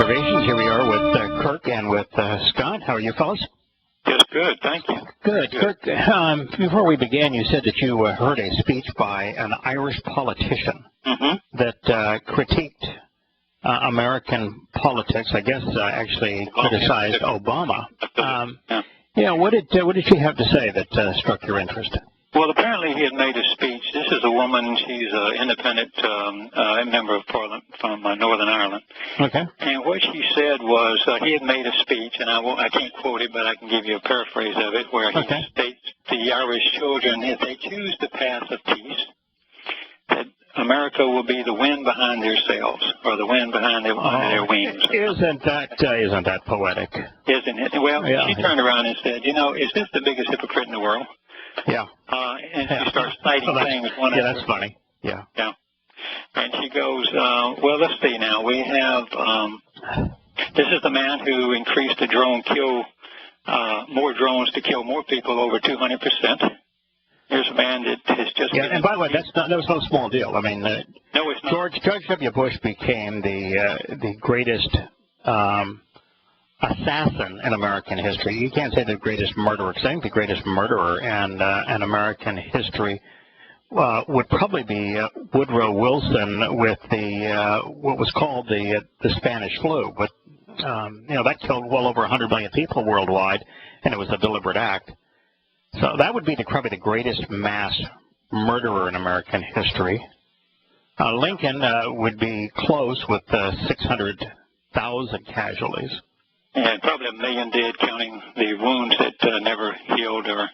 Observations. Here we are with Kirk and with Scott. How are you, fellas? Just good, thank you. Good. Kirk, before we began, you said that you heard a speech by an Irish politician that critiqued American politics. I guess actually criticized Obama. What did she have to say that struck your interest? Well, apparently he had made a speech. This is a woman. She's an independent member of Parliament from Northern Ireland. Okay. And what she said was he had made a speech, and I can't quote it, but I can give you a paraphrase of it, where he states the Irish children, if they choose the path of peace, that America will be the wind behind their sails, or the wind behind their wings. Isn't that poetic? Isn't it? Well, yeah. She turned around and said, is this the biggest hypocrite in the world? Yeah. And she starts citing things one after that's funny. Yeah. Yeah. And she goes, well, let's see now. We have, this is the man who increased the drone kill, more drones to kill more people over 200%. Here's a man that has just... Yeah, and by the way, that was no small deal. I mean, no, it's not. George W. Bush became the greatest assassin in American history. You can't say the greatest murderer, because I think the greatest murderer in American history would probably be Woodrow Wilson with the what was called the Spanish flu. But that killed well over 100 million people worldwide, and it was a deliberate act. So that would be probably the greatest mass murderer in American history. Lincoln would be close with 600,000 casualties. And probably 1 million dead, counting the wounds that never healed or.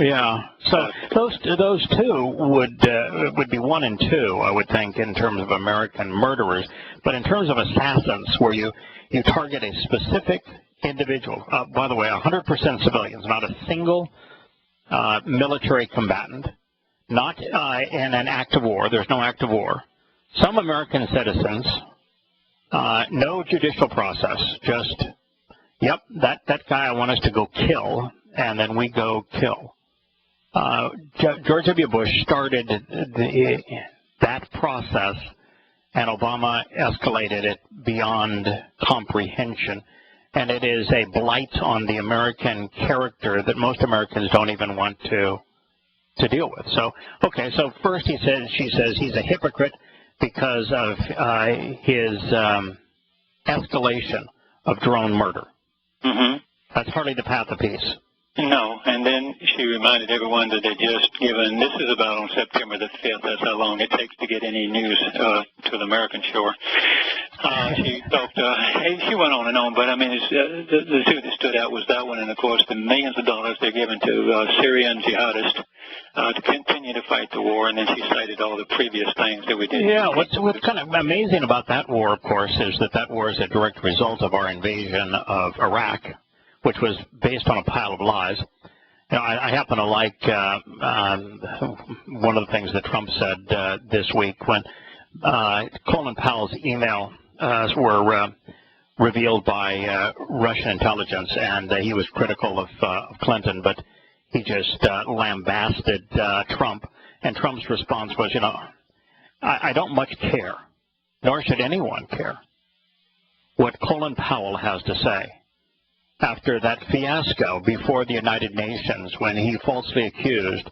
Yeah. So those two would be 1 and 2, I would think, in terms of American murderers. But in terms of assassins, where you target a specific individual, by the way, 100% civilians, not a single military combatant, not in an act of war. There's no act of war. Some American citizens, no judicial process, just. Yep, that guy I want us to go kill, and then we go kill. George W. Bush started that process, and Obama escalated it beyond comprehension. And it is a blight on the American character that most Americans don't even want to deal with. So, okay, so first she says he's a hypocrite because of his escalation of drone murder. That's hardly the path of peace. No, and then she reminded everyone that they just given, this is about on September the 5th, that's how long it takes to get any news to the American shore. She talked, she went on and on, but I mean, the two that stood out was that one, and of course the millions of dollars they're giving to Syrian jihadists to continue to fight the war, and then she cited all the previous things that we did. Yeah, what's kind of amazing about that war, of course, is that war is a direct result of our invasion of Iraq, which was based on a pile of lies. I happen to like one of the things that Trump said this week when Colin Powell's email were revealed by Russian intelligence, and he was critical of Clinton, but he just lambasted Trump, and Trump's response was, I don't much care, nor should anyone care, what Colin Powell has to say after that fiasco before the United Nations when he falsely accused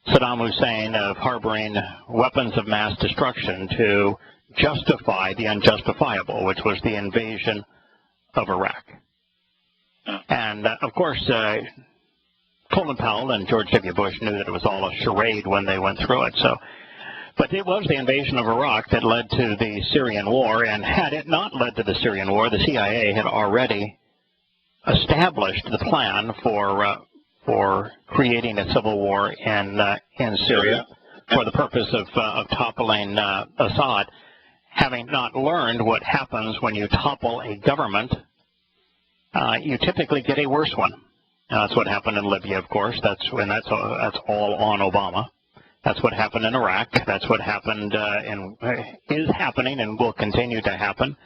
Saddam Hussein of harboring weapons of mass destruction to justify the unjustifiable, which was the invasion of Iraq. And, of course, Colin Powell and George W. Bush knew that it was all a charade when they went through it. But it was the invasion of Iraq that led to the Syrian war, and had it not led to the Syrian war, the CIA had already established the plan for creating a civil war in Syria for the purpose of toppling Assad. Having not learned what happens when you topple a government, you typically get a worse one. That's what happened in Libya, of course. That's all on Obama. That's what happened in Iraq. That's what happened and is happening and will continue to happen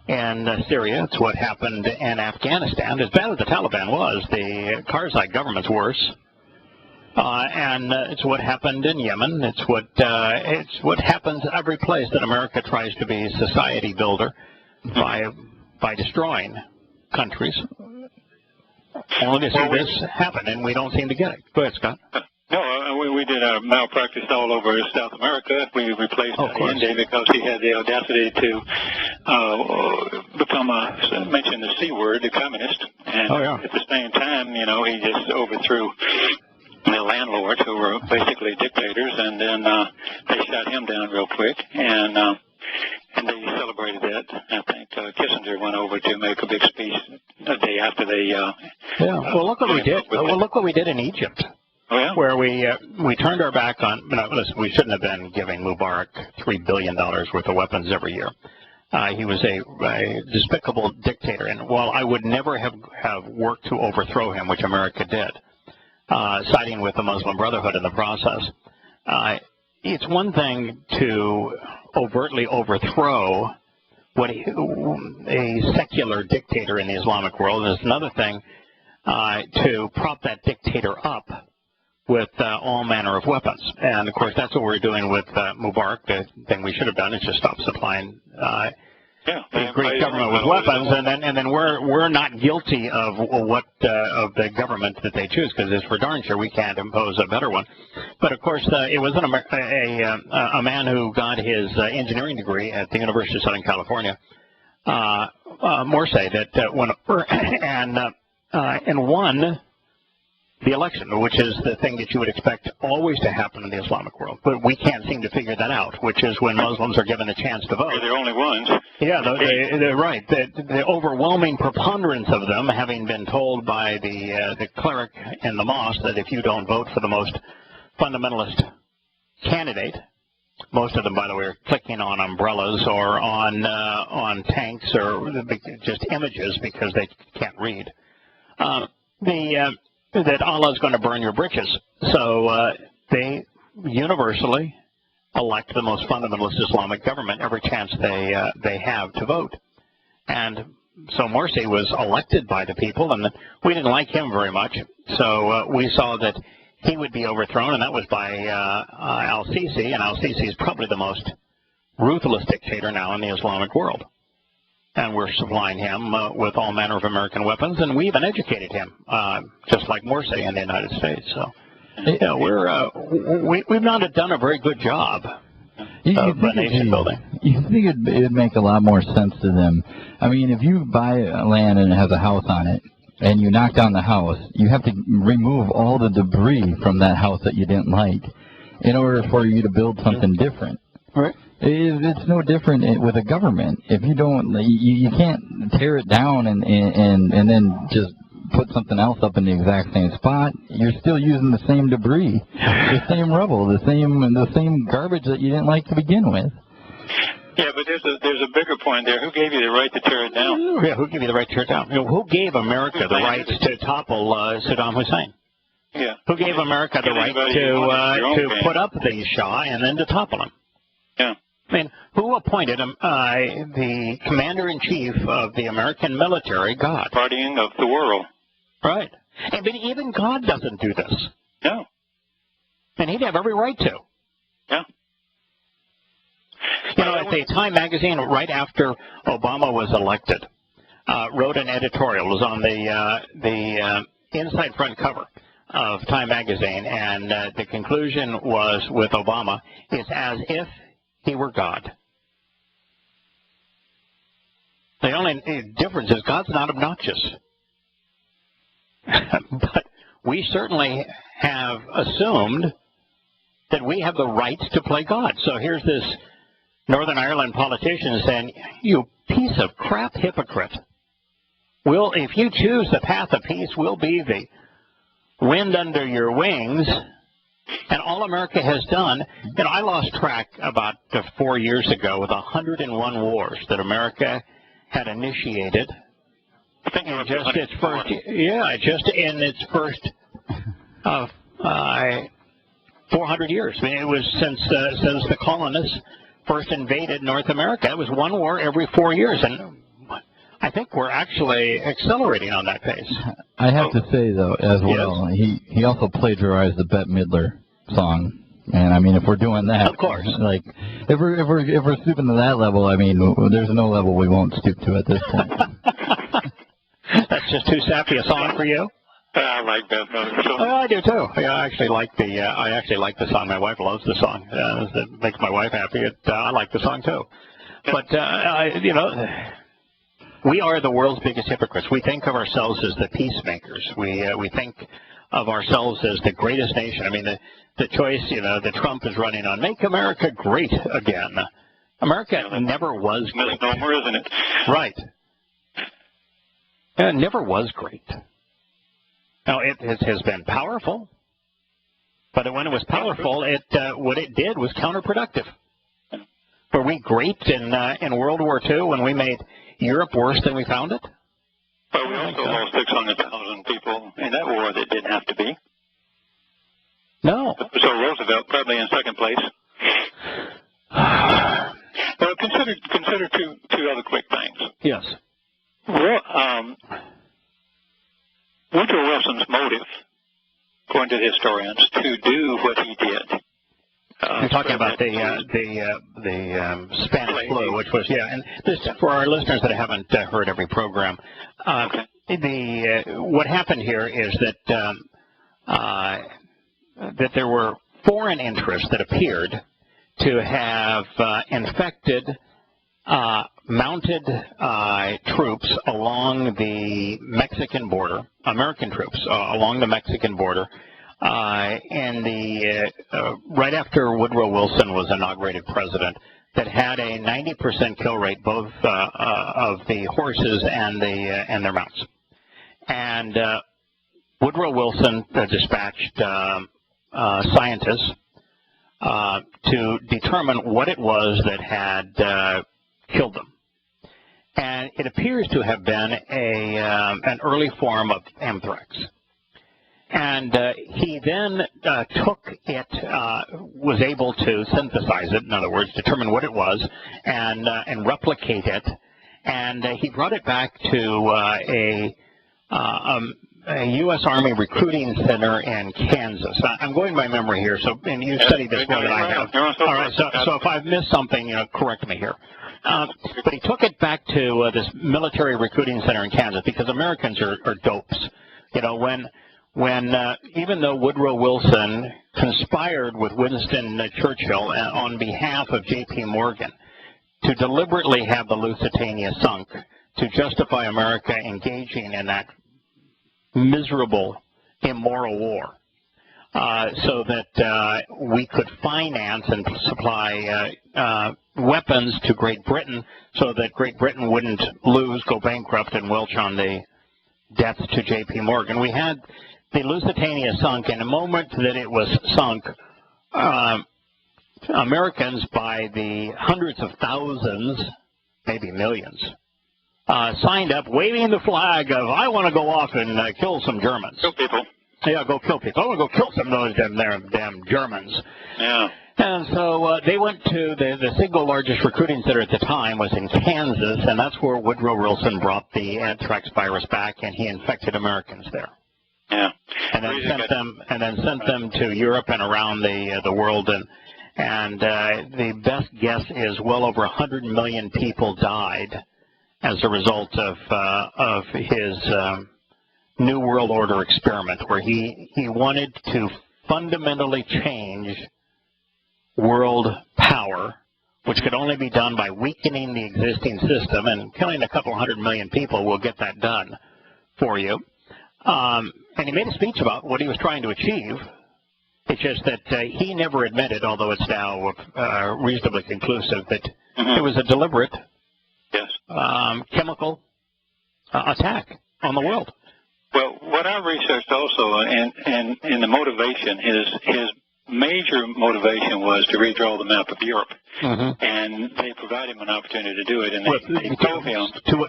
in Syria. It's what happened in Afghanistan. As bad as the Taliban was, the Karzai government's worse. And it's what happened in Yemen. It's what happens every place that America tries to be society builder by by destroying countries, only to see this happen, and we don't seem to get it. Go ahead, Scott. No, we did malpractice all over South America. We replaced Allende because he had the audacity to mention the C word, the communist. And at the same time, he just overthrew the landlords who were basically dictators, and then they shot him down real quick. And they celebrated that. I think Kissinger went over to make a big speech a day after they. Well, look what we did. Well, look what we did in Egypt. Oh, yeah? Where we turned our back on. Listen, we shouldn't have been giving Mubarak $3 billion worth of weapons every year. He was a despicable dictator, and while I would never have worked to overthrow him, which America did, siding with the Muslim Brotherhood in the process, it's one thing to overtly overthrow a secular dictator in the Islamic world, and it's another thing to prop that dictator up with all manner of weapons. And, of course, that's what we're doing with Mubarak. The thing we should have done is just stop supplying the Greek government with weapons, and then we're not guilty of of the government that they choose, because it's for darn sure we can't impose a better one. But, of course, it was a man who got his engineering degree at the University of Southern California, Morsi, that went over and won the election, which is the thing that you would expect always to happen in the Islamic world. But we can't seem to figure that out, which is when Muslims are given a chance to vote. They're the only ones. Yeah, they're right. The overwhelming preponderance of them, having been told by the cleric in the mosque that if you don't vote for the most fundamentalist candidate, most of them, by the way, are clicking on umbrellas or on tanks or just images because they can't read. That Allah is going to burn your britches. So they universally elect the most fundamentalist Islamic government every chance they have to vote. And so Morsi was elected by the people, and we didn't like him very much. So we saw that he would be overthrown, and that was by al-Sisi, and al-Sisi is probably the most ruthless dictator now in the Islamic world. And we're supplying him with all manner of American weapons, and we even educated him, just like Morsi in the United States. So, we've not done a very good job of nation building. You think it'd make a lot more sense to them? I mean, if you buy land and it has a house on it, and you knock down the house, you have to remove all the debris from that house that you didn't like in order for you to build something different. Right. It's no different with a government. If you don't, you can't tear it down and then just put something else up in the exact same spot. You're still using the same debris, the same rubble, the same garbage that you didn't like to begin with. Yeah, but there's a bigger point there. Who gave you the right to tear it down? Yeah, who gave you the right to tear it down? Who gave America the right to topple Saddam Hussein? Yeah. Who gave America the right to put up the Shah and then to topple him? Yeah. I mean, who appointed the commander-in-chief of the American military? God. Partying of the world. Right. But even God doesn't do this. No. And he'd have every right to. Yeah. At the Time magazine, right after Obama was elected, wrote an editorial. It was on the inside front cover of Time magazine, and the conclusion was, with Obama, it's as if he were God. The only difference is God's not obnoxious. But we certainly have assumed that we have the right to play God. So here's this Northern Ireland politician saying, you piece of crap hypocrite. If you choose the path of peace, we'll be the wind under your wings. And all America has done, I lost track about 4 years ago with 101 wars that America had initiated. In just its first 400 years. I mean, it was since the colonists first invaded North America. It was one war every 4 years, and I think we're actually accelerating on that pace. I have to say, though, as well, he also plagiarized the Bette Midler song And I mean, if we're doing that, of course, like if we're stooping to that level, I mean, there's no level we won't stoop to at this point. That's just too sappy a song for you. I like that. I do too. Yeah, I actually like the song. My wife loves the song. It makes my wife happy. I like the song too. But you know, we are the world's biggest hypocrites. We think of ourselves as the peacemakers. We think of ourselves as the greatest nation. I mean, the choice, you know, that Trump is running on, make America great again. America never was great. Misnomer, isn't it? Right. It never was great. Now, it has been powerful, but when it was powerful, what it did was counterproductive. Were we great in World War II when we made Europe worse than we found it? But we also lost 600,000 people in that war that didn't have to be. No. So Roosevelt probably in second place. Well, consider two other quick things. Yes. Well, Woodrow Wilson's motive, according to the historians, to do what he did. You're talking about the Spanish flu, which was and this for our listeners that haven't heard every program. What happened here is that that there were foreign interests that appeared to have infected mounted troops along the Mexican border, American troops along the Mexican border, and right after Woodrow Wilson was inaugurated president, that had a 90% kill rate both of the horses and their mounts. And Woodrow Wilson dispatched scientists to determine what it was that had killed them. And it appears to have been an early form of anthrax. And he then took it, was able to synthesize it, in other words, determine what it was, and replicate it. And he brought it back to a U.S. Army recruiting center in Kansas. I'm going by memory here, and you studied this more than I have. All right, so if I've missed something, correct me here. But he took it back to this military recruiting center in Kansas because Americans are dopes. You know, when even though Woodrow Wilson conspired with Winston Churchill on behalf of J.P. Morgan to deliberately have the Lusitania sunk to justify America engaging in that miserable, immoral war, so that we could finance and supply weapons to Great Britain so that Great Britain wouldn't go bankrupt and welch on the debts to J.P. Morgan. We had the Lusitania sunk, and the moment that it was sunk, Americans by the hundreds of thousands, maybe millions, signed up waving the flag of, I want to go off and kill some Germans. Kill people. Yeah, go kill people. I want to go kill some of those damn Germans. Yeah. And so they went to the single largest recruiting center at the time was in Kansas, and that's where Woodrow Wilson brought the anthrax virus back, and he infected Americans there. Yeah. And then sent them to Europe and around the world, and the best guess is well over 100 million people died as a result of his New World Order experiment, where he wanted to fundamentally change world power, which could only be done by weakening the existing system, and killing a couple 100 million people will get that done for you. And he made a speech about what he was trying to achieve. It's just that he never admitted, although it's now reasonably conclusive, that it was a deliberate chemical attack on the world. Well, what I researched also, and the motivation, his major motivation was to redraw the map of Europe, and they provided him an opportunity to do it, and they told him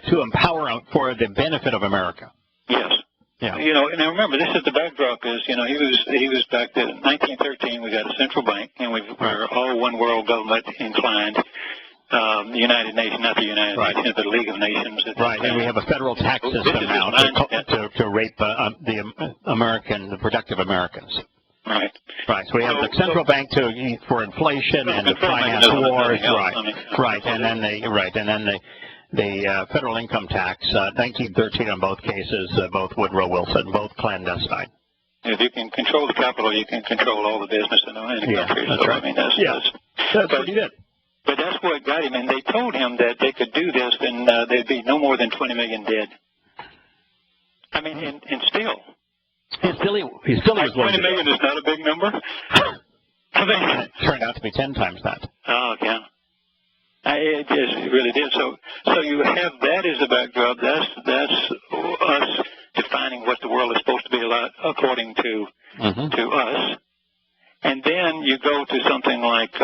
to empower him for the benefit of America. Yes. Yeah. You know, and remember, this is the backdrop is, he was back then, 1913, we got a central bank, and we're all one world government inclined. The United Nations, not the United Nations, but the League of Nations. Right, and we have a federal tax system now to rape the productive Americans. Right. Right. So we have the central bank for inflation and to finance wars. Right. And then the federal income tax, 1913 in both cases, both Woodrow Wilson, both clandestine. If you can control the capital, you can control all the business in the country. That's right. I mean, that's what he did. But that's what got him, and they told him that they could do this, and there'd be no more than 20 million dead. I mean, and still. He still was 20 million is not a big number. I mean, it turned out to be 10 times that. Oh, yeah. It really did. So you have that as a backdrop. That's us defining what the world is supposed to be according to us. And then you go to something like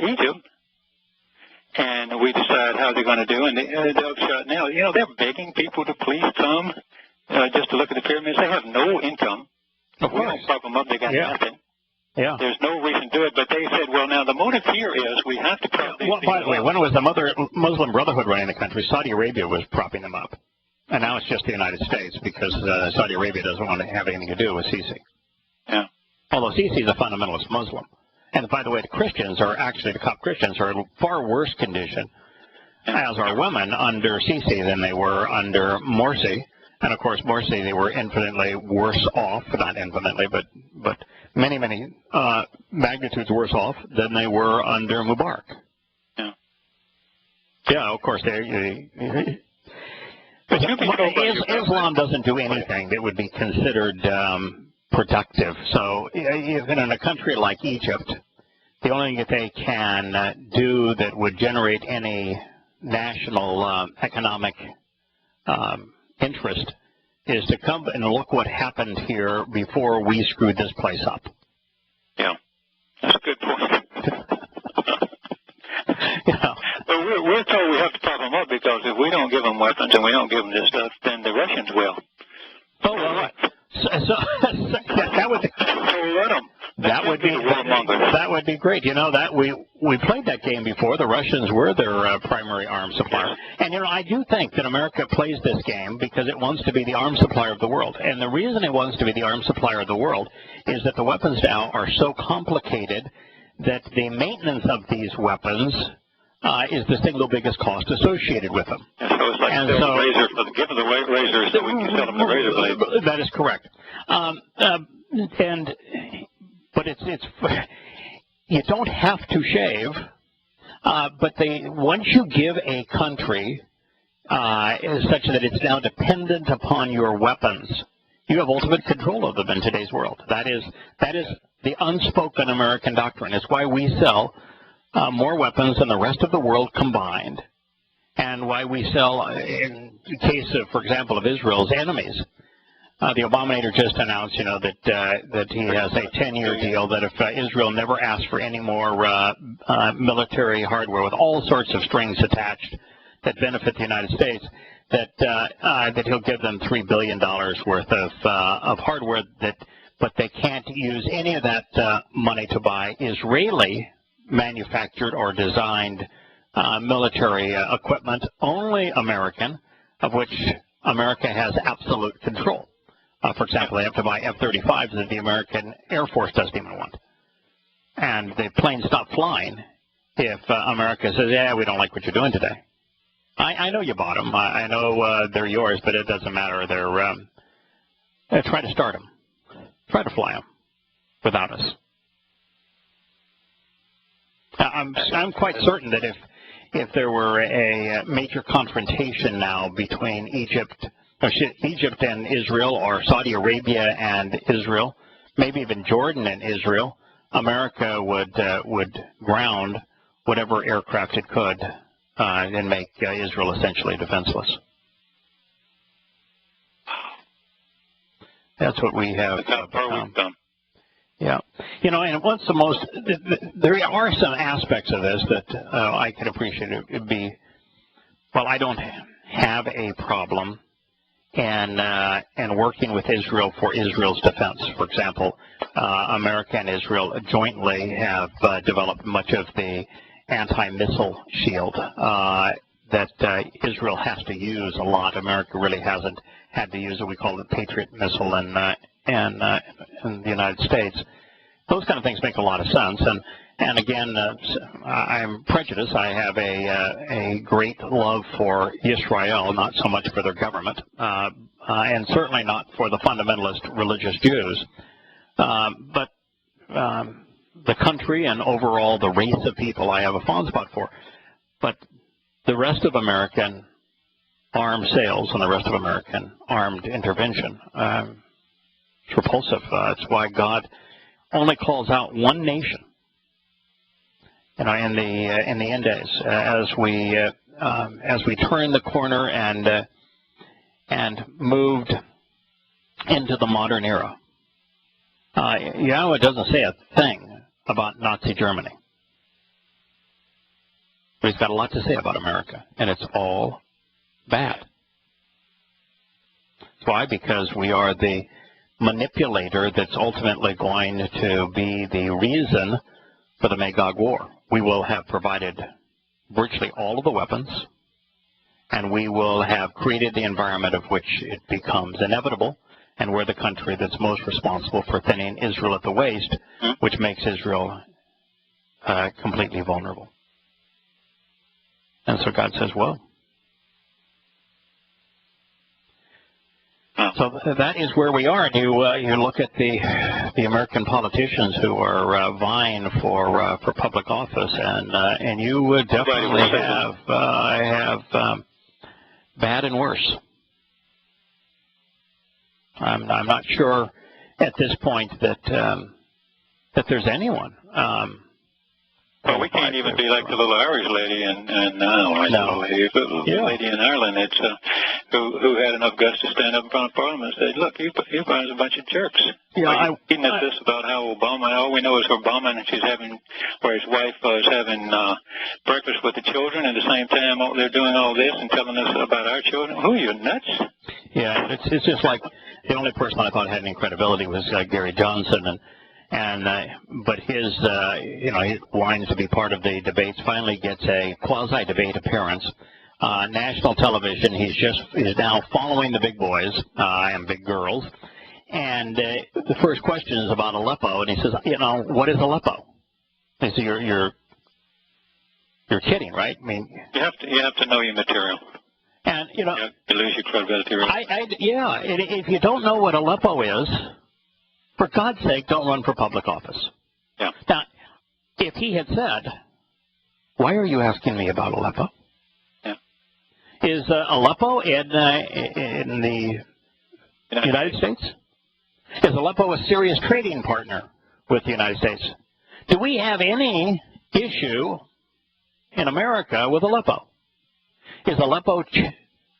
Egypt, and we decide how they're going to do. And they'll shut now. You know, they're begging people to please come just to look at the pyramids. They have no income. Of course. We don't prop them up. They got nothing. Yeah. There's no reason to do it, but they said, well, now the motive here is we have to prop these by the way, when it was the Muslim Brotherhood running the country, Saudi Arabia was propping them up. And now it's just the United States because Saudi Arabia doesn't want to have anything to do with Sisi. Yeah. Although Sisi is a fundamentalist Muslim. And by the way, the Coptic Christians are in far worse condition, as are women, under Sisi than they were under Morsi. And of course, Morsi, they were infinitely worse off, not infinitely, but many magnitudes worse off than they were under Mubarak. Yeah. Yeah, of course, Islam doesn't do anything that would be considered productive. So even in a country like Egypt, the only thing that they can do that would generate any national economic interest is to come and look what happened here before we screwed this place up. Yeah, that's a good point. Yeah. But we're told we have to prop them up because if we don't give them weapons and we don't give them this stuff, then the Russians will. Oh, well, right. That would let them. That would be great. You know that we played that game before. The Russians were their primary arms supplier, and you know I do think that America plays this game because it wants to be the arms supplier of the world. And the reason it wants to be the arms supplier of the world is that the weapons now are so complicated that the maintenance of these weapons is the single biggest cost associated with them. And so it's like razor for give them the razor so we can sell them the razor blade. That is correct. But it's you don't have to shave, but once you give a country such that it's now dependent upon your weapons, you have ultimate control of them in today's world. That is the unspoken American doctrine. It's why we sell more weapons than the rest of the world combined, and why we sell, in case of, for example, of Israel's enemies. The Obamator just announced, that he has a 10-year deal that if Israel never asks for any more military hardware with all sorts of strings attached that benefit the United States, that he'll give them $3 billion worth of hardware but they can't use any of that money to buy Israeli manufactured or designed military equipment, only American, of which America has absolute control. For example, they have to buy F-35s that the American Air Force doesn't even want. And the planes stop flying if America says, yeah, we don't like what you're doing today. I know you bought them. I know they're yours, but it doesn't matter. Try to start them. Try to fly them without us. I'm quite certain that if there were a major confrontation now between Egypt and Israel, or Saudi Arabia and Israel, maybe even Jordan and Israel, America would ground whatever aircraft it could and make Israel essentially defenseless. That's what we have become. Yeah. And what's there are some aspects of this that I can appreciate. It would be, I don't have a problem in working with Israel for Israel's defense. For example, America and Israel jointly have developed much of the anti-missile shield that Israel has to use a lot. America really hasn't had to use it. We call it Patriot missile in the United States. Those kind of things make a lot of sense. And again, I'm prejudiced. I have a great love for Israel, not so much for their government, and certainly not for the fundamentalist religious Jews. But the country and overall the race of people I have a fond spot for. But the rest of American armed sales and the rest of American armed intervention, it's repulsive. It's why God only calls out one nation. In the end days, as we turn the corner and moved into the modern era, Yahowah doesn't say a thing about Nazi Germany, but he's got a lot to say about America, and it's all bad. Why? Because we are the manipulator that's ultimately going to be the reason for the Magog War. We will have provided virtually all of the weapons, and we will have created the environment of which it becomes inevitable, and we're the country that's most responsible for thinning Israel at the waist, which makes Israel completely vulnerable. And so God says, well, so that is where we are. And you look at the American politicians who are vying for public office, and you would definitely have bad and worse. I'm not sure at this point that there's anyone. Well, we can't even be like the little Irish lady lady in Ireland. It's who had enough guts to stand up in front of Parliament and say, "Look, you guys are a bunch of jerks." Yeah, feeding us this about how Obama. All we know is Obama and his wife is having breakfast with the children, at the same time they're doing all this and telling us about our children. Who are you, nuts? Yeah, it's just like the only person I thought had any credibility was Gary Johnson, but his he lines to be part of the debates finally gets a quasi-debate appearance. National television, he's now following the big boys and big girls, and the first question is about Aleppo, and he says, what is Aleppo? He says, you're kidding, right? I mean, you have to know your material. And you lose your credibility. Right? If you don't know what Aleppo is, for God's sake, don't run for public office. Yeah. Now, if he had said, why are you asking me about Aleppo? Yeah. Is Aleppo in the United States? Is Aleppo a serious trading partner with the United States? Do we have any issue in America with Aleppo? Is Aleppo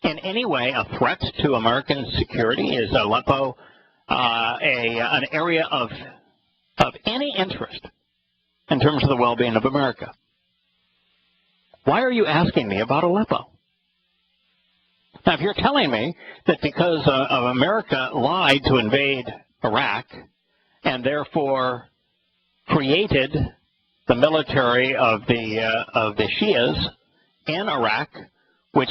in any way a threat to American security? Is Aleppo an area of any interest in terms of the well-being of America? Why are you asking me about Aleppo? Now, if you're telling me that because of America lied to invade Iraq and therefore created the military of the Shias in Iraq, which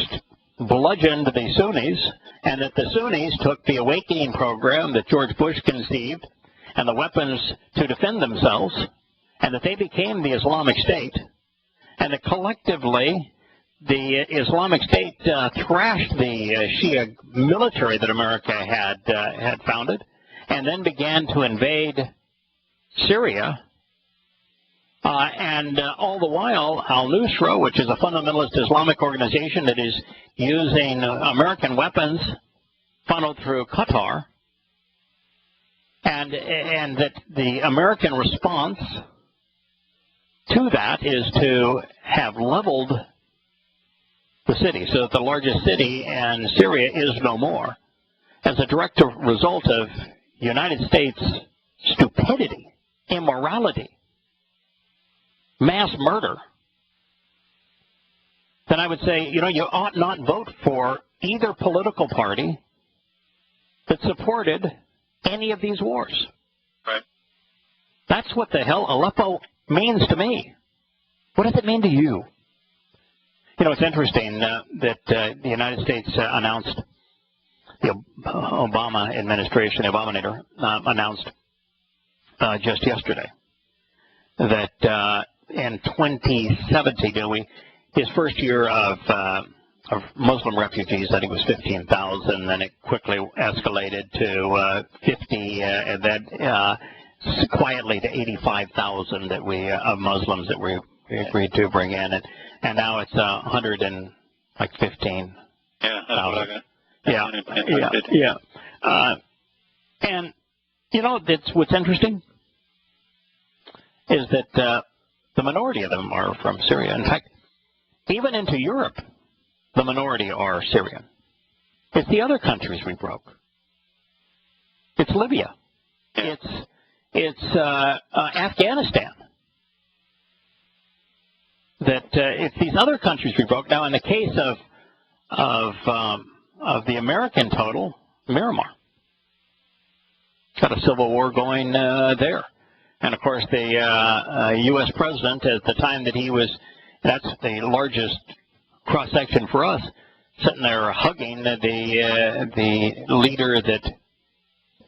bludgeoned the Sunnis, and that the Sunnis took the awakening program that George Bush conceived and the weapons to defend themselves, and that they became the Islamic State, and that collectively the Islamic State thrashed the Shia military that America had founded, and then began to invade Syria. And all the while, al-Nusra, which is a fundamentalist Islamic organization that is using American weapons funneled through Qatar, and that the American response to that is to have leveled the city so that the largest city in Syria is no more, as a direct result of United States stupidity, immorality, mass murder, then I would say, you ought not vote for either political party that supported any of these wars. Right. That's what the hell Aleppo means to me. What does it mean to you? It's interesting that the United States announced the Obama administration, the Abominator, announced just yesterday that in 2017, his first year of Muslim refugees, I think it was 15,000, then it quickly escalated to 50, and then quietly to 85,000 that of Muslims that we agreed to bring in, and now it's 115. Yeah, that's what I got. Yeah. And you know, what's interesting is that the minority of them are from Syria. In fact, even into Europe, the minority are Syrian. It's the other countries we broke. It's Libya. It's Afghanistan. That it's these other countries we broke. Now, in the case of the American total, Myanmar got a civil war going there, and of course the U.S. president at the time that he was—that's the largest cross section for us, sitting there hugging the leader that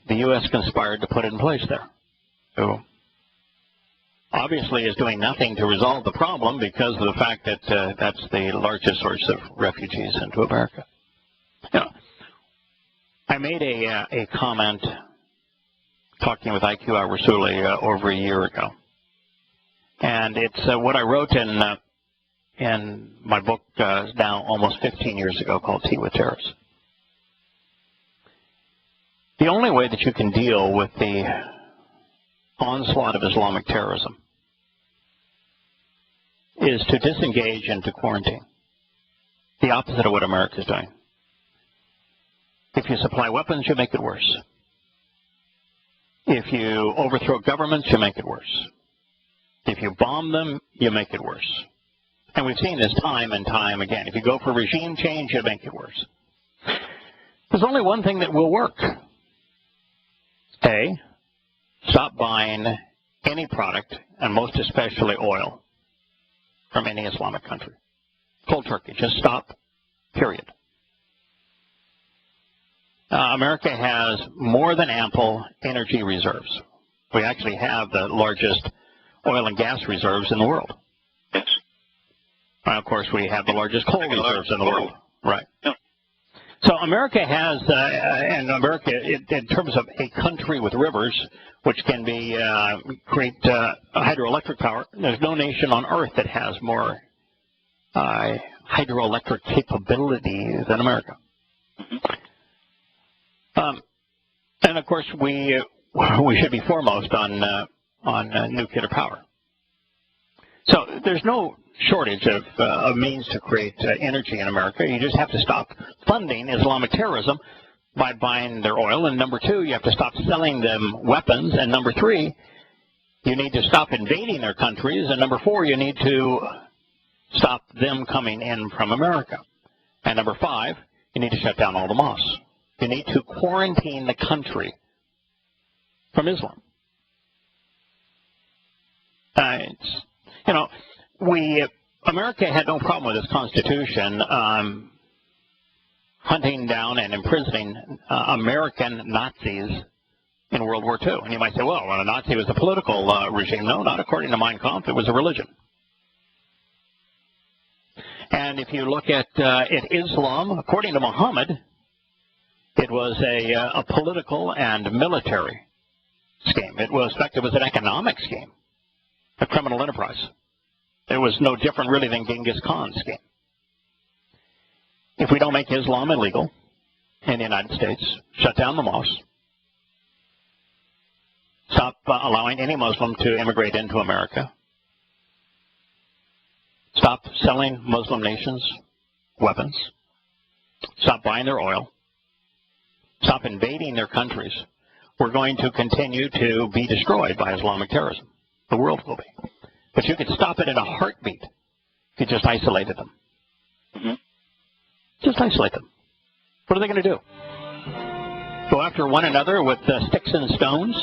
the U.S. conspired to put in place there, who obviously is doing nothing to resolve the problem because of the fact that that's the largest source of refugees into America. You know, I made a comment talking with al-Rassooli over a year ago, and it's what I wrote in my book now almost 15 years ago called Tea with Terrorists. The only way that you can deal with the onslaught of Islamic terrorism is to disengage and to quarantine. The opposite of what America is doing. If you supply weapons, you make it worse. If you overthrow governments, you make it worse. If you bomb them, you make it worse. And we've seen this time and time again. If you go for regime change, you make it worse. There's only one thing that will work. A, stop buying any product, and most especially oil, from any Islamic country. Cold turkey. Just stop. Period. America has more than ample energy reserves. We actually have the largest oil and gas reserves in the world. Yes. Of course, we have the largest coal reserves in the world. Right. Yeah. So America has, and America, in terms of a country with rivers, which can be create hydroelectric power, there's no nation on earth that has more hydroelectric capability than America. And of course, we should be foremost on nuclear power. So there's no shortage of means to create energy in America. You just have to stop funding Islamic terrorism by buying their oil. And number two, you have to stop selling them weapons. And number three, you need to stop invading their countries. And number four, you need to stop them coming in from America. And number five, you need to shut down all the mosques. You need to quarantine the country from Islam. America had no problem with its Constitution hunting down and imprisoning American Nazis in World War II. And you might say, well, a Nazi was a political regime. No, not according to Mein Kampf. It was a religion. And if you look at Islam, according to Muhammad, it was a political and military scheme. It was, in fact, it was an economic scheme, a criminal enterprise. It was no different, really, than Genghis Khan's scheme. If we don't make Islam illegal in the United States, shut down the mosques, stop allowing any Muslim to immigrate into America, stop selling Muslim nations weapons, stop buying their oil, stop invading their countries, we're going to continue to be destroyed by Islamic terrorism. The world will be. But you could stop it in a heartbeat if you just isolated them. Mm-hmm. Just isolate them. What are they going to do? Go after one another with sticks and stones?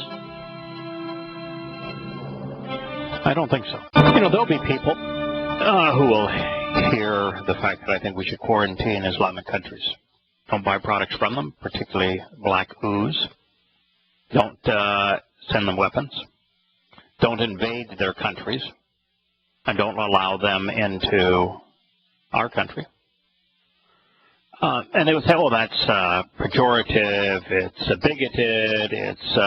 I don't think so. There'll be people who will hear the fact that I think we should quarantine Islamic countries. Don't buy products from them, particularly black ooze. Don't send them weapons. Don't invade their countries. And don't allow them into our country. And they would say, well, that's pejorative, it's bigoted, it's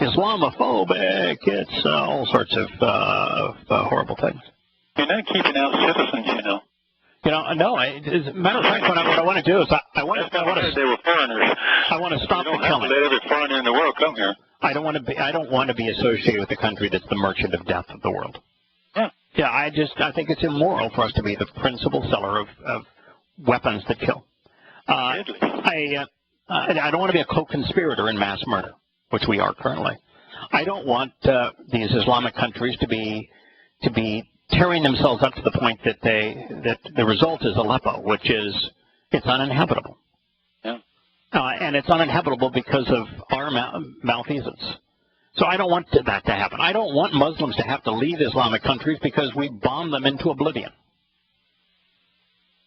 Islamophobic, it's all sorts of horrible things. You're not keeping out citizens, you know. You know, no. As a matter of fact, what I want to do is I want to they were foreigners. I want to stop the killing. You don't have to let every foreigner in the world come here. I don't want to be associated with the country that's the merchant of death of the world. Yeah. Yeah, I think it's immoral for us to be the principal seller of weapons that kill. I don't want to be a co-conspirator in mass murder, which we are currently. I don't want these Islamic countries to be tearing themselves up to the point that the result is Aleppo, which is it's uninhabitable. Yeah. And it's uninhabitable because of our malfeasance. So I don't want that to happen. I don't want Muslims to have to leave Islamic countries because we bomb them into oblivion.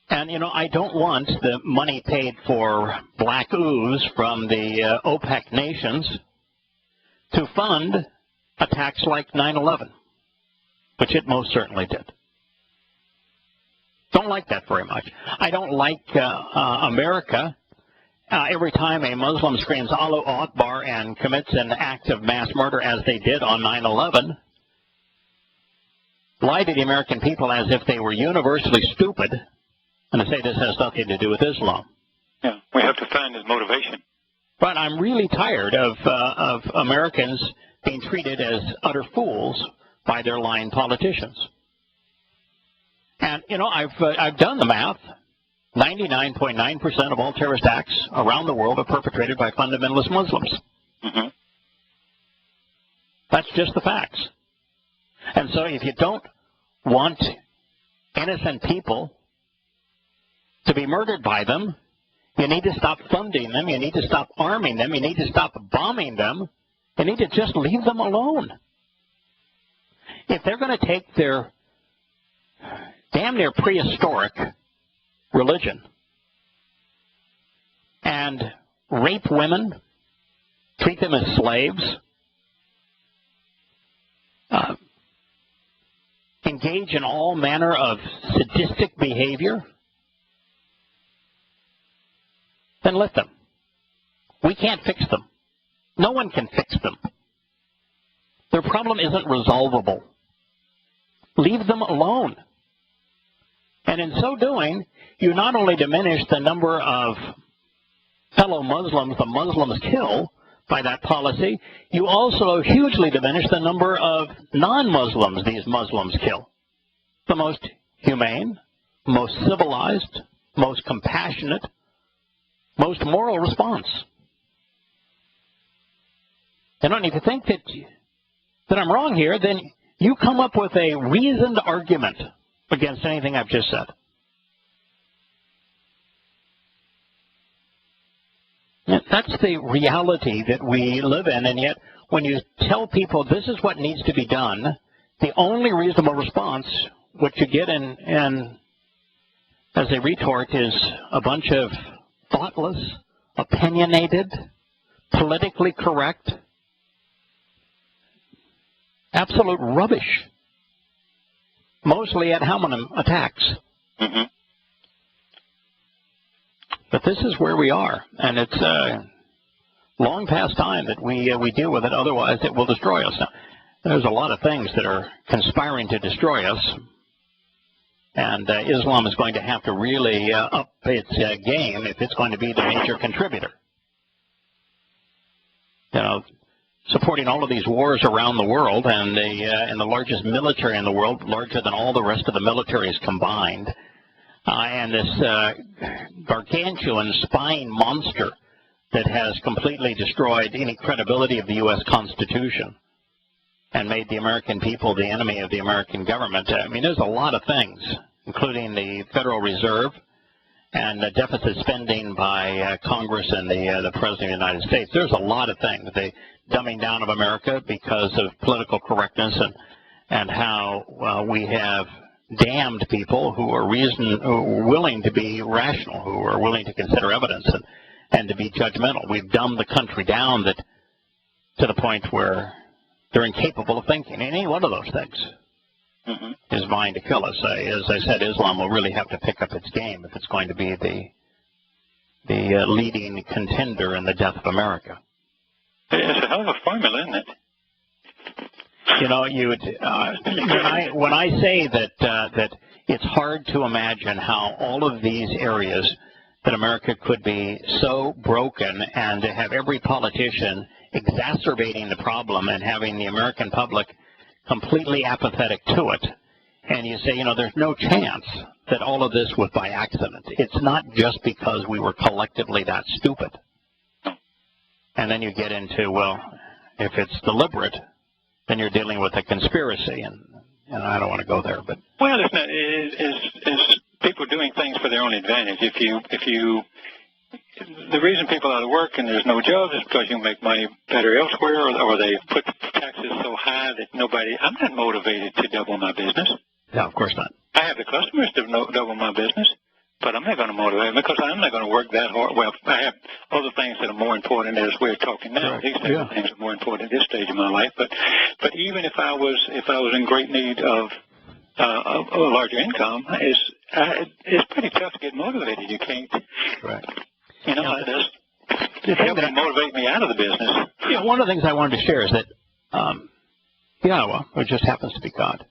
And, you know, I don't want the money paid for black ooze from the OPEC nations to fund attacks like 9/11, which it most certainly did. Don't like that very much. I don't like America. Every time a Muslim screams Allahu Akbar and commits an act of mass murder as they did on 9/11, lie to the American people as if they were universally stupid and to say this has nothing to do with Islam. Yeah, we have to find his motivation. But I'm really tired of Americans being treated as utter fools by their lying politicians. And, you know, I've done the math. 99.9% of all terrorist acts around the world are perpetrated by fundamentalist Muslims. Mm-hmm. That's just the facts. And so if you don't want innocent people to be murdered by them, you need to stop funding them, you need to stop arming them, you need to stop bombing them, you need to just leave them alone. If they're going to take their damn near prehistoric religion and rape women, treat them as slaves, engage in all manner of sadistic behavior, then let them. We can't fix them. No one can fix them. Their problem isn't resolvable. Leave them alone. And in so doing, you not only diminish the number of fellow Muslims the Muslims kill by that policy, you also hugely diminish the number of non-Muslims these Muslims kill. The most humane, most civilized, most compassionate, most moral response. And if you think that I'm wrong here, then you come up with a reasoned argument against anything I've just said. That's the reality that we live in, and yet when you tell people this is what needs to be done, the only reasonable response, what you get in as a retort is a bunch of thoughtless, opinionated, politically correct, absolute rubbish, mostly ad hominem attacks. Mm-hmm. But this is where we are, and it's long past time that we deal with it, otherwise it will destroy us. Now, there's a lot of things that are conspiring to destroy us, and Islam is going to have to really up its game if it's going to be the major contributor. You know, supporting all of these wars around the world, and the largest military in the world, larger than all the rest of the militaries combined, and this gargantuan spying monster that has completely destroyed any credibility of the U.S. Constitution and made the American people the enemy of the American government. I mean, there's a lot of things, including the Federal Reserve and the deficit spending by Congress and the President of the United States. There's a lot of things. The dumbing down of America because of political correctness and how we have damned people who are willing to be rational, who are willing to consider evidence and to be judgmental. We've dumbed the country down to the point where they're incapable of thinking. Any one of those things is vying to kill us. As I said, Islam will really have to pick up its game if it's going to be the leading contender in the death of America. It's a hell of a formula, isn't it? You know, when I say that it's hard to imagine how all of these areas that America could be so broken and to have every politician exacerbating the problem and having the American public completely apathetic to it, and you say, you know, there's no chance that all of this was by accident. It's not just because we were collectively that stupid. And then you get into, well, if it's deliberate, then you're dealing with a conspiracy, and I don't want to go there. But well, it's people doing things for their own advantage. The reason people are out of work and there's no jobs is because you make money better elsewhere, or they put taxes so high that I'm not motivated to double my business. No, of course not. I have the customers to double my business, but I'm not going to motivate them because I'm not going to work that hard. Well, I have other things that are more important as we're talking now. Right. These things are more important at this stage of my life. But even if I was in great need of a larger income, it's pretty tough to get motivated. You can't. Right. You know, it helps motivate me out of the business. Yeah, one of the things I wanted to share is that Yahowah, which just happens to be God,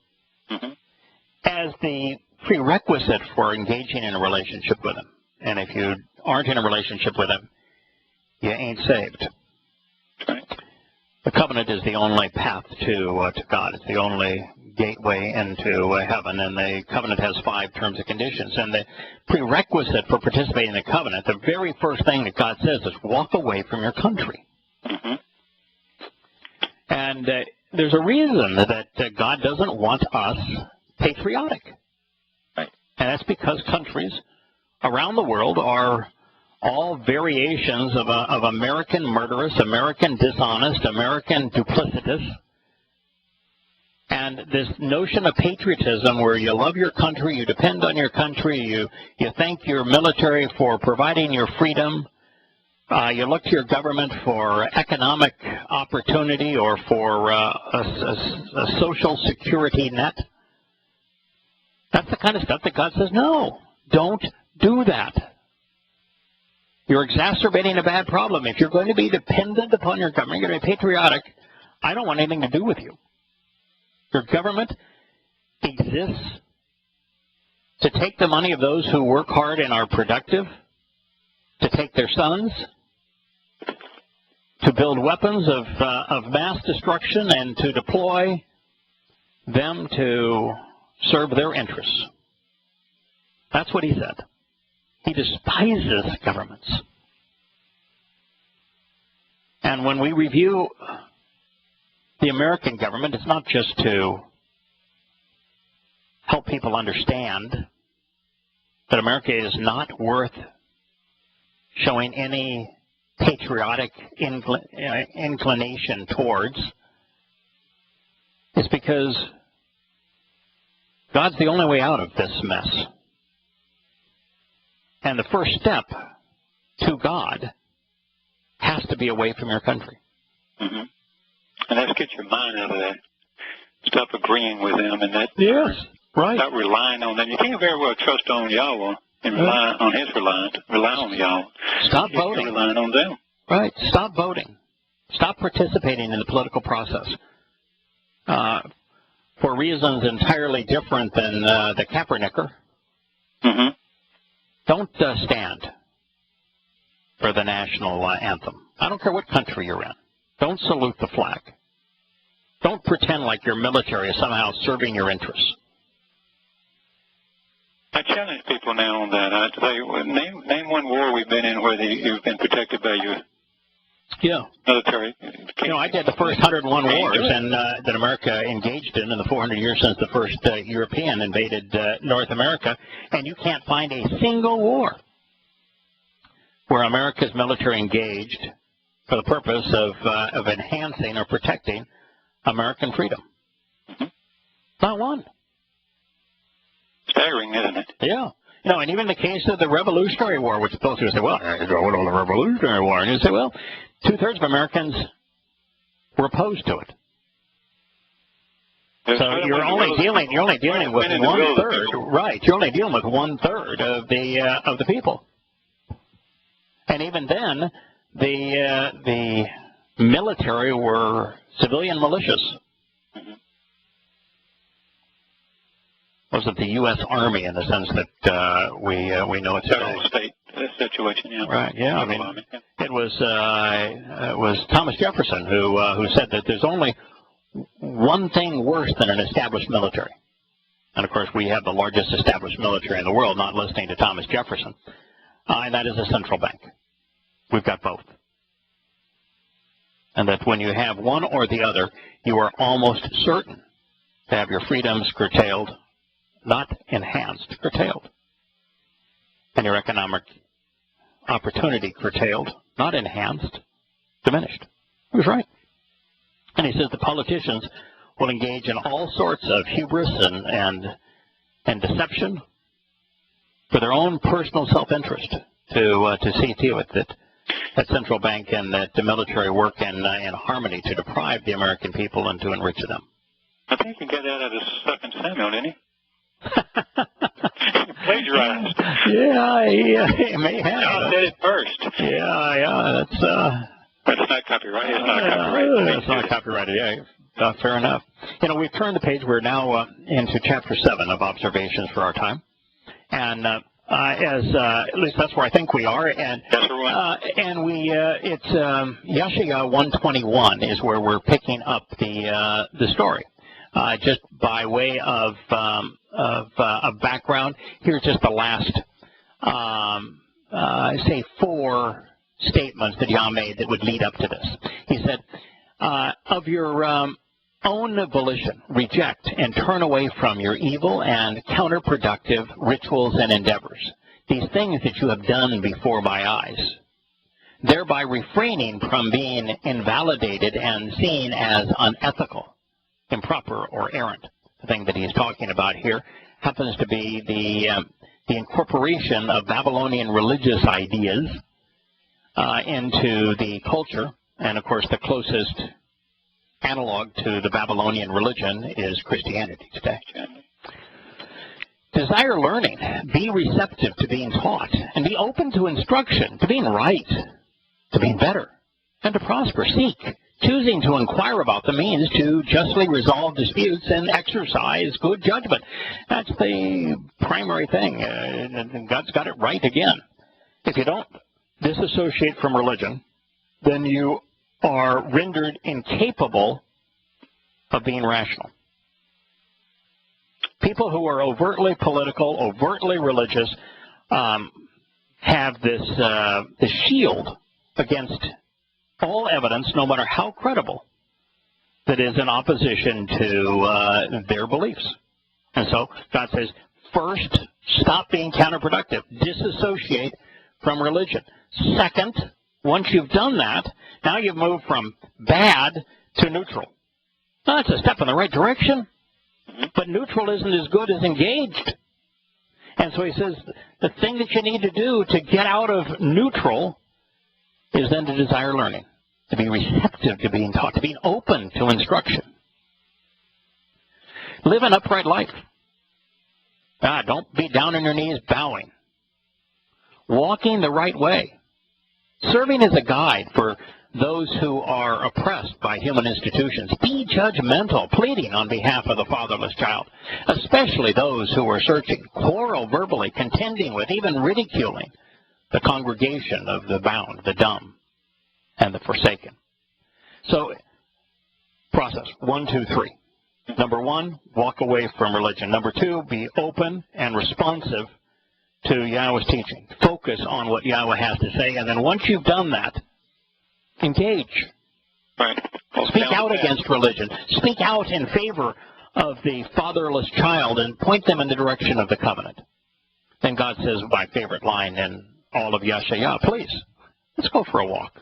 as the prerequisite for engaging in a relationship with Him, and if you aren't in a relationship with Him, you ain't saved. Right. The covenant is the only path to God. It's the only gateway into heaven, and the covenant has 5 terms and conditions. And the prerequisite for participating in the covenant, the very first thing that God says is walk away from your country. And there's a reason that God doesn't want us patriotic. Right. And that's because countries around the world are all variations of American murderous, American dishonest, American duplicitous. And this notion of patriotism where you love your country, you depend on your country, you thank your military for providing your freedom, you look to your government for economic opportunity or for a social security net. That's the kind of stuff that God says, no, don't do that. You're exacerbating a bad problem. If you're going to be dependent upon your government, you're going to be patriotic, I don't want anything to do with you. Your government exists to take the money of those who work hard and are productive, to take their sons, to build weapons of mass destruction, and to deploy them to serve their interests. That's what he said. He despises governments. And when we review the American government, it's not just to help people understand that America is not worth showing any patriotic inclination towards. It's because God's the only way out of this mess. And the first step to God has to be away from your country. And let's get your mind out of that. Stop agreeing with them and that. Yes, right. Stop relying on them. You can't very well trust on Yahowah and rely on His reliance. Rely on Yahowah. Stop voting. You're relying on them. Right. Stop voting. Stop participating in the political process. For reasons entirely different than the Kaepernicker. Don't stand for the national anthem. I don't care what country you're in. Don't salute the flag. Don't pretend like your military is somehow serving your interests. I challenge people now on that. I say, name one war we've been in where you've been protected by your military. You know, I did the first 101 wars that America engaged in the 400 years since the first European invaded North America, and you can't find a single war where America's military engaged for the purpose of enhancing or protecting American freedom. Not one. Staggering, isn't it? Yeah. You know, and even in the case of the Revolutionary War, which those who say, well, what on the Revolutionary War? And you say, well, 2/3 of Americans were opposed to it. So you're only dealing with 1/3, right? You're only dealing with 1/3 of the people, and even then, the military were civilian militias. Wasn't the U.S. Army in the sense that we know it today. Federal state situation, yeah. Right. Yeah. I mean, it was Thomas Jefferson who said that there's only one thing worse than an established military. And, of course, we have the largest established military in the world, not listening to Thomas Jefferson, and that is a central bank. We've got both. And that when you have one or the other, you are almost certain to have your freedoms curtailed, not enhanced, curtailed. And your economic opportunity curtailed, not enhanced, diminished. He was right. And he says the politicians will engage in all sorts of hubris and deception for their own personal self-interest to see to it that central bank and that the military work in harmony to deprive the American people and to enrich them. I think he got that out of 2 Samuel, didn't he? He plagiarized. Yeah, he may have. I said it first. Yeah, But it's not copyrighted. It's not copyrighted. It's not copyrighted, yeah. Fair enough. You know, we've turned the page. We're now into Chapter 7 of Observations for Our Time. And at least that's where I think we are. And it's Yahowah 121 is where we're picking up the story. Just by way of background, here's just the last, say, 4 statements that Yah made that would lead up to this. He said, of your own volition, reject and turn away from your evil and counterproductive rituals and endeavors, these things that you have done before my eyes, thereby refraining from being invalidated and seen as unethical, improper, or errant. The thing that he's talking about here happens to be the incorporation of Babylonian religious ideas into the culture, and of course the closest analog to the Babylonian religion is Christianity today. Desire learning, be receptive to being taught, and be open to instruction, to being right, to being better, and to prosper. Seek, choosing to inquire about the means to justly resolve disputes and exercise good judgment. That's the primary thing. And God's got it right again. If you don't disassociate from religion, then you are rendered incapable of being rational. People who are overtly political, overtly religious, have this shield against all evidence, no matter how credible, that is in opposition to their beliefs. And so God says, first, stop being counterproductive. Disassociate from religion. Second, once you've done that, now you've moved from bad to neutral. Now, that's a step in the right direction, but neutral isn't as good as engaged. And so he says the thing that you need to do to get out of neutral is then to desire learning, to be receptive to being taught, to be open to instruction. Live an upright life. Don't be down on your knees bowing. Walking the right way. Serving as a guide for those who are oppressed by human institutions. Be judgmental, pleading on behalf of the fatherless child, especially those who are searching. Quarrel verbally, contending with, even ridiculing the congregation of the bound, the dumb, and the forsaken. So, process 1, 2, 3. Number 1, walk away from religion. Number 2, be open and responsive to Yahweh's teaching. Focus on what Yahweh has to say, and then once you've done that, engage. Right. Speak out against religion. Speak out in favor of the fatherless child and point them in the direction of the covenant. Then God says, my favorite line in all of Yahowah, please, let's go for a walk.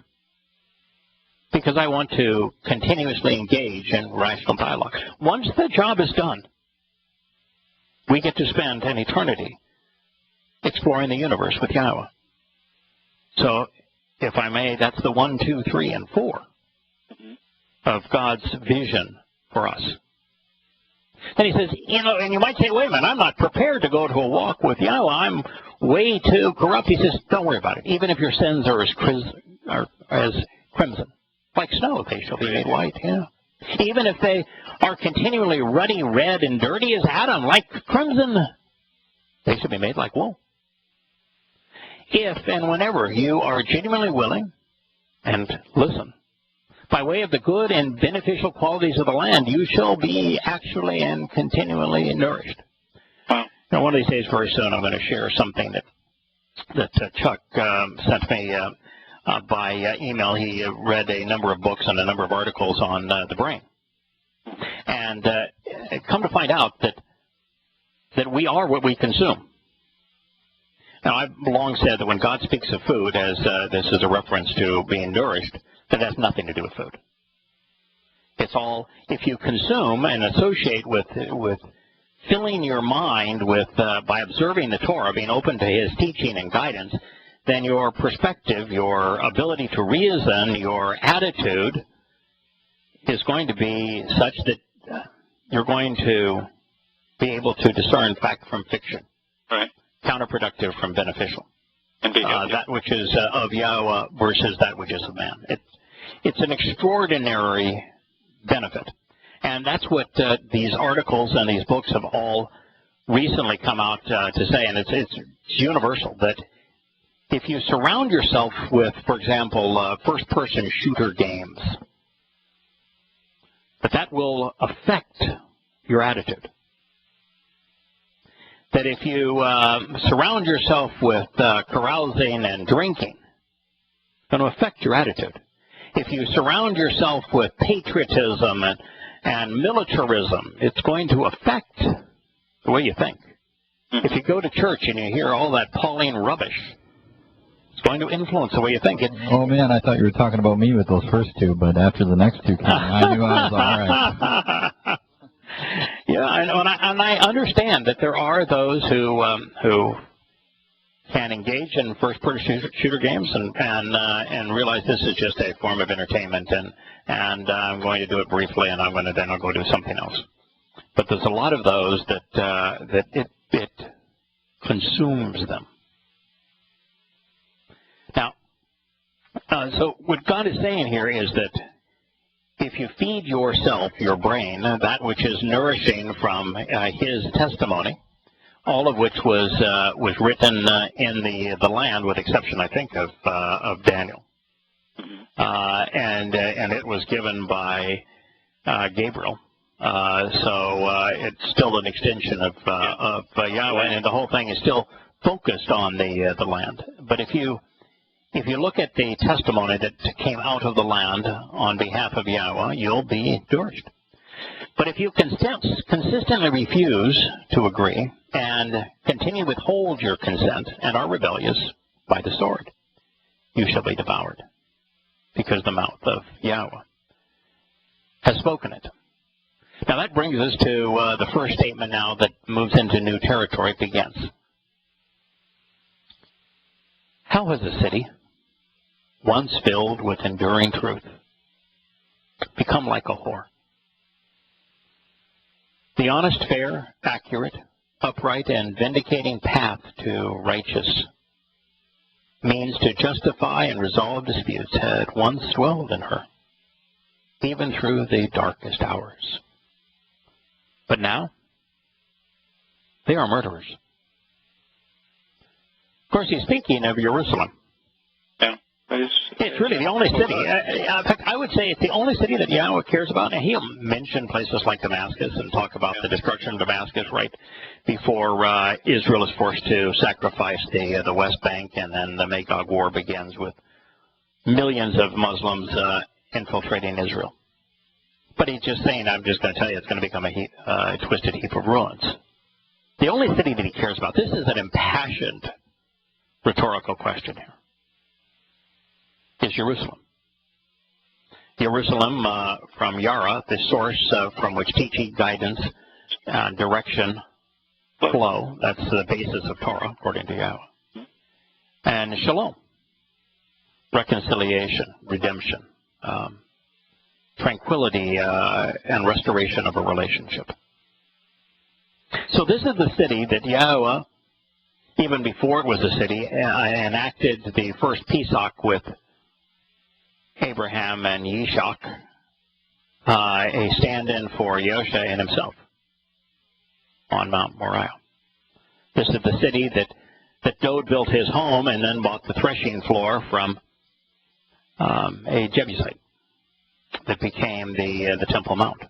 Because I want to continuously engage in rational dialogue. Once the job is done, we get to spend an eternity exploring the universe with Yahowah. So, if I may, that's the 1, 2, 3, and 4 of God's vision for us. Then he says, and you might say, wait a minute, I'm not prepared to go to a walk with Yahowah. I'm way too corrupt. He says, don't worry about it. Even if your sins are as crimson, like snow, they shall be made white. Yeah. Even if they are continually ruddy red and dirty as Adam, like crimson, they shall be made like wool. If and whenever you are genuinely willing, and listen, by way of the good and beneficial qualities of the land, you shall be actually and continually nourished. Now, one of these days, very soon, I'm going to share something that Chuck sent me by email. He read a number of books and a number of articles on the brain. And come to find out that we are what we consume. Now, I've long said that when God speaks of food, as this is a reference to being nourished, that has nothing to do with food. It's all, if you consume and associate with filling your mind with, by observing the Torah, being open to His teaching and guidance, then your perspective, your ability to reason, your attitude is going to be such that you're going to be able to discern fact from fiction. Right. Counterproductive from beneficial. That which is of Yahowah versus that which is of man. It's an extraordinary benefit. And that's what these articles and these books have all recently come out to say, and it's universal, that if you surround yourself with, for example, first-person shooter games, that will affect your attitude. That if you surround yourself with carousing and drinking, it's going to affect your attitude. If you surround yourself with patriotism and militarism, it's going to affect the way you think. If you go to church and you hear all that Pauline rubbish, it's going to influence the way you think. Oh, man, I thought you were talking about me with those first two, but after the next two came, I knew I was all right. Yeah, I know, and I understand that there are those who can engage in first-person shooter games and realize this is just a form of entertainment, and I'm going to do it briefly, and then I'll go do something else. But there's a lot of those that it consumes them. Now, so what God is saying here is that if you feed yourself, your brain, that which is nourishing from His testimony, all of which was written in the land, with exception, I think, of Daniel, and it was given by Gabriel. So it's still an extension of Yahowah, and the whole thing is still focused on the land. But if you look at the testimony that came out of the land on behalf of Yahowah, you'll be nourished. But if you consistently refuse to agree and continue to withhold your consent and are rebellious by the sword, you shall be devoured, because the mouth of Yahowah has spoken it. Now that brings us to the first statement now that moves into new territory. It begins. How has a city, once filled with enduring truth, become like a whore? The honest, fair, accurate, upright, and vindicating path to righteous means to justify and resolve disputes had once dwelled in her, even through the darkest hours. But now, they are murderers. Of course, he's speaking of Jerusalem. Yeah. It's really the only city. In fact, I would say it's the only city that Yahowah cares about. And he'll mention places like Damascus and talk about the destruction of Damascus right before Israel is forced to sacrifice the West Bank, and then the Magog War begins with millions of Muslims infiltrating Israel. But he's just saying, I'm just going to tell you, it's going to become a twisted heap of ruins. The only city that he cares about, this is an impassioned rhetorical question here, is Jerusalem. Jerusalem, from Yara, the source from which teaching, guidance, direction flow. That's the basis of Torah, according to Yahowah. And shalom, reconciliation, redemption, tranquility, and restoration of a relationship. So this is the city that Yahowah, even before it was a city, enacted the first Pesach with Abraham and Yishak, a stand-in for Yosha and himself on Mount Moriah. This is the city that Dode built his home and then bought the threshing floor from a Jebusite that became the Temple Mount.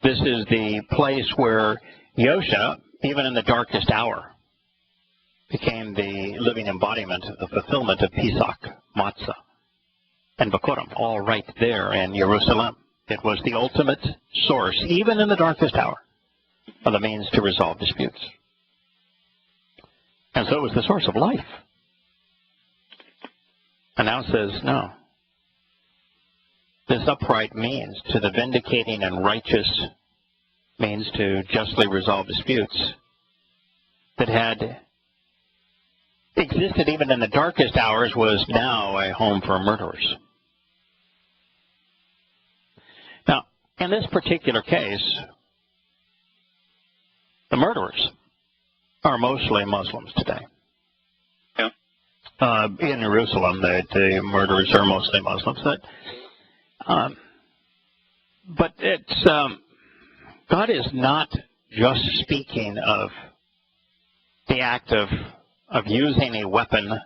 This is the place where Yosha, even in the darkest hour, became the living embodiment, the fulfillment of Pesach, Matzah, and Bakurim, all right there in Jerusalem. It was the ultimate source, even in the darkest hour, of the means to resolve disputes. And so it was the source of life. And now it says, no. This upright means to the vindicating and righteous means to justly resolve disputes that had existed even in the darkest hours was now a home for murderers. Now, in this particular case, the murderers are mostly Muslims today. Yeah. In Jerusalem, the murderers are mostly Muslims. But it's God is not just speaking of the act of using a weapon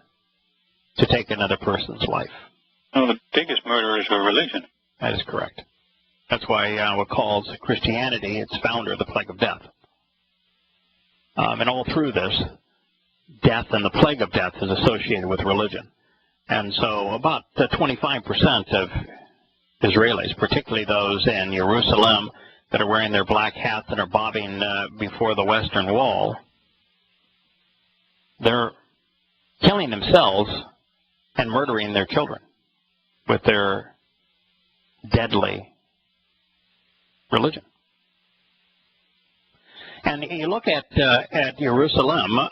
to take another person's life. Well, the biggest murderers are religion. That is correct. That's why Yahowah calls Christianity, its founder, the plague of death. And all through this, death and the plague of death is associated with religion. And so about 25% of Israelis, particularly those in Jerusalem that are wearing their black hats and are bobbing before the Western Wall, they're killing themselves and murdering their children with their deadly religion. And you look at Jerusalem,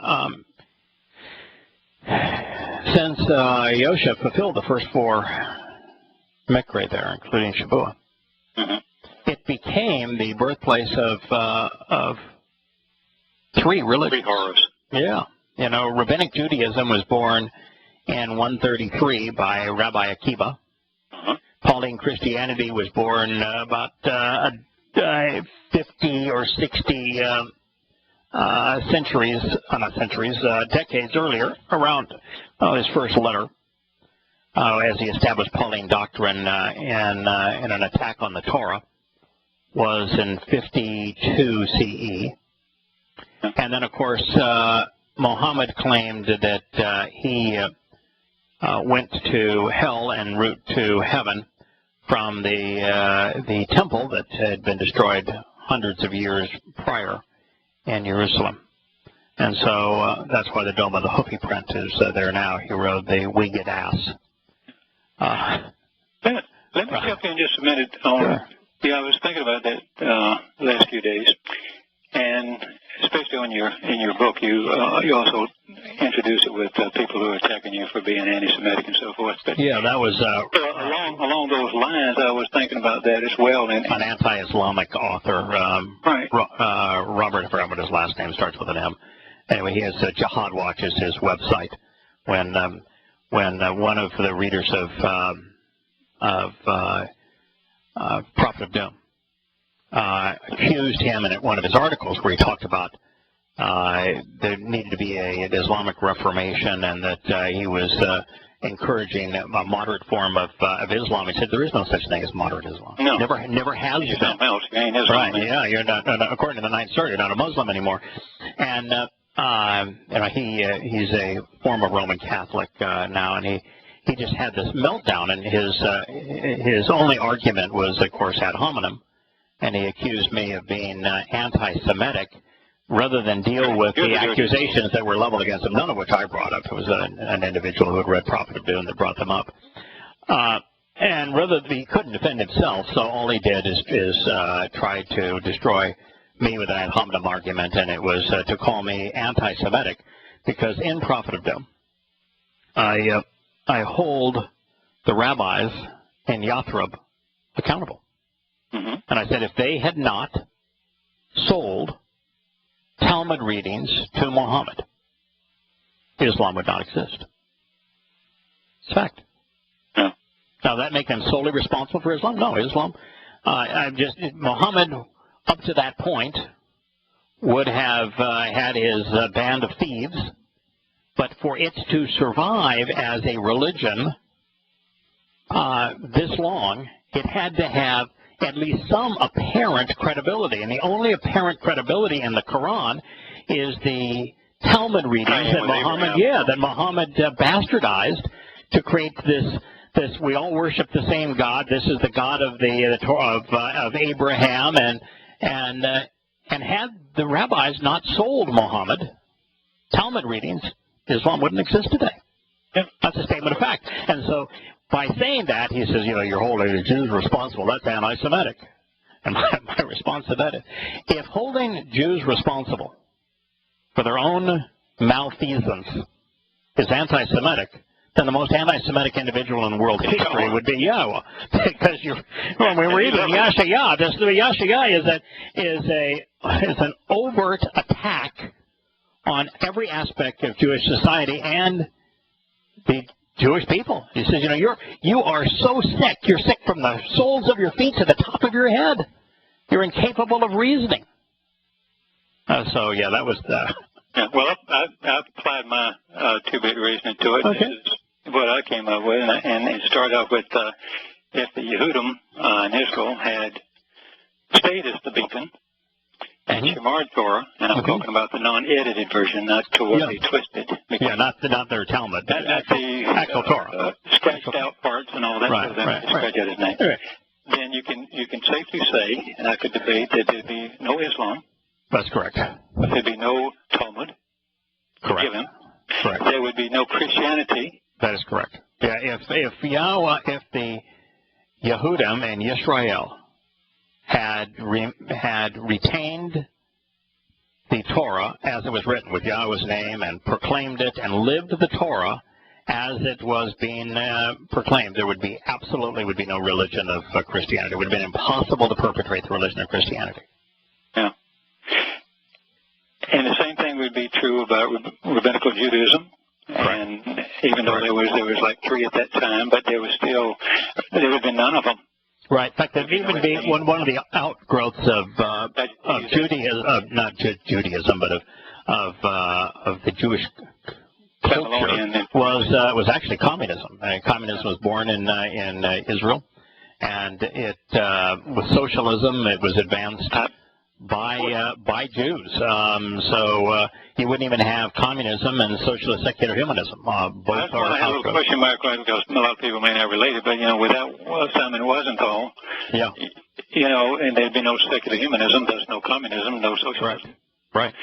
since Yosha fulfilled the first 4 Mikra there, including Shabuah, it became the birthplace of 3 religions. 3 horrors. Yeah. You know, Rabbinic Judaism was born in 133 by Rabbi Akiva. Pauline Christianity was born about 50 or 60 decades earlier, around his first letter, as he established Pauline doctrine in an attack on the Torah, was in 52 CE. And then, of course, Muhammad claimed that he went to hell en route to heaven from the temple that had been destroyed hundreds of years prior in Jerusalem. And so that's why the Dome of the Hoofi print is there now. He wrote the winged ass. Let me jump in just a minute. Sure. Yeah, I was thinking about that last few days, and especially in your book, you also introduce it with people who are attacking you for being anti-Semitic and so forth. But yeah, that was along those lines. I was thinking about that as well. And an anti-Islamic author, right? Robert, I forgot what his last name starts with an M. Anyway, he has Jihad Watch is his website. When one of the readers of Prophet of Doom accused him in one of his articles where he talked about there needed to be an Islamic Reformation and that he was encouraging a moderate form of Islam. He said there is no such thing as moderate Islam. No. Never has You're been. something else. You ain't Islam. Right, yeah, you're not, according to the Ninth Circuit, you're not a Muslim anymore. And he's a former Roman Catholic now, and he just had this meltdown, and his only argument was, of course, ad hominem, and he accused me of being anti-Semitic rather than deal with the accusations that were leveled against him, none of which I brought up. It was an individual who had read Prophet of Doom that brought them up. And rather, he couldn't defend himself, so all he did is try to destroy me with an ad hominem argument, and it was to call me anti-Semitic, because in Prophet of Doom, I hold the rabbis in Yathrib accountable. Mm-hmm. And I said if they had not sold Talmud readings to Muhammad, Islam would not exist. It's fact. Yeah. Now, that make them solely responsible for Islam? No, Islam. Muhammad, up to that point, would have had his band of thieves, but for it to survive as a religion this long, it had to have at least some apparent credibility. And the only apparent credibility in the Quran is the Talmud readings that Muhammad bastardized to create this. We all worship the same God. This is the God of of Abraham, and had the rabbis not sold Muhammad Talmud readings, Islam wouldn't exist today. Yeah. That's a statement of fact. And so, by saying that, he says, you're holding the Jews responsible. That's anti-Semitic. And my response to that is, if holding Jews responsible for their own malfeasance is anti-Semitic, then the most anti-Semitic individual in world history would be Yahowah. Because when we read in Yahowah, Yahowah is an overt attack on every aspect of Jewish society and the Jewish people. He says, you are so sick. You're sick from the soles of your feet to the top of your head. You're incapable of reasoning. That was the... Yeah, well, I applied my two-bit reasoning to it. Okay. This is what I came up with, and it started off with if the Yehudim in Israel had stayed as the beacon and Shemar Torah, and I'm talking about the non-edited version, not to what they twisted. Yeah, not their Talmud, not the actual Torah, scratched out parts and all that. Scratch out his name. Right. Then you can safely say, and I could debate, that there'd be no Islam. That's correct. But there'd be no Talmud. Correct. Given. Correct. There would be no Christianity. That is correct. Yeah, if the Yehudim and Yisrael had retained the Torah as it was written with Yahweh's name and proclaimed it and lived the Torah as it was being proclaimed, there would be no religion of Christianity. It would have been impossible to perpetrate the religion of Christianity. Yeah. And the same thing would be true about rabbinical Judaism. And even though there was like 3 at that time, but there would have been none of them. Right. In fact, there'd even be one of the outgrowths of Judaism, not Judaism, but of the Jewish culture was actually communism. Communism was born in Israel, and with socialism, it was advanced by Jews. So you wouldn't even have communism and socialist secular humanism. Both are I have a little question mark because a lot of people may not relate it, but without Simon Wiesenthal, and there'd be no secular humanism, there's no communism, no socialism. Right.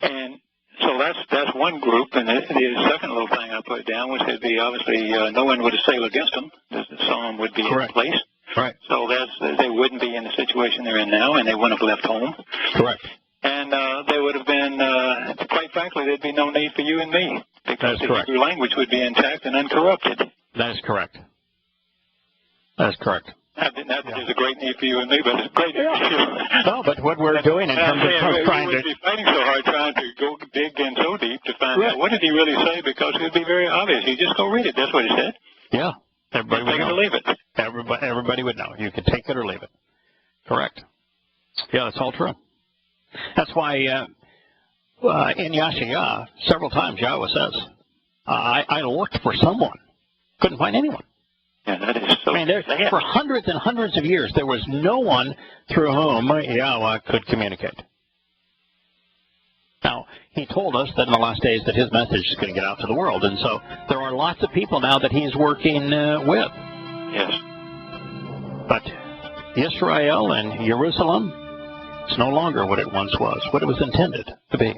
And so that's one group, and the second little thing I put down was there'd be obviously no one would sail against them. The Psalm would be in place. Right. So they wouldn't be in the situation they're in now, and they wouldn't have left home. Correct. And there would have been, quite frankly, there'd be no need for you and me, because the Hebrew language would be intact and uncorrupted. That is correct. That is correct. Not that there's a great need for you and me, but it's great need for you. No, but what we're doing in terms of trying to... We would be fighting so hard trying to go dig in so deep to find out what did he really say, because it would be very obvious. You just go read it. That's what he said. Yeah. Everybody would know. Take it or leave it. Everybody would know. You could take it or leave it. Correct. Yeah, that's all true. That's why in Yahowah, several times Yahweh says, I looked for someone. Couldn't find anyone. Yeah, that is so sad. For hundreds and hundreds of years, there was no one through whom Yahweh could communicate. Now, he told us that in the last days that his message is going to get out to the world, and so there are lots of people now that he's working with. Yes. But Israel and Jerusalem, it's no longer what it once was, what it was intended to be.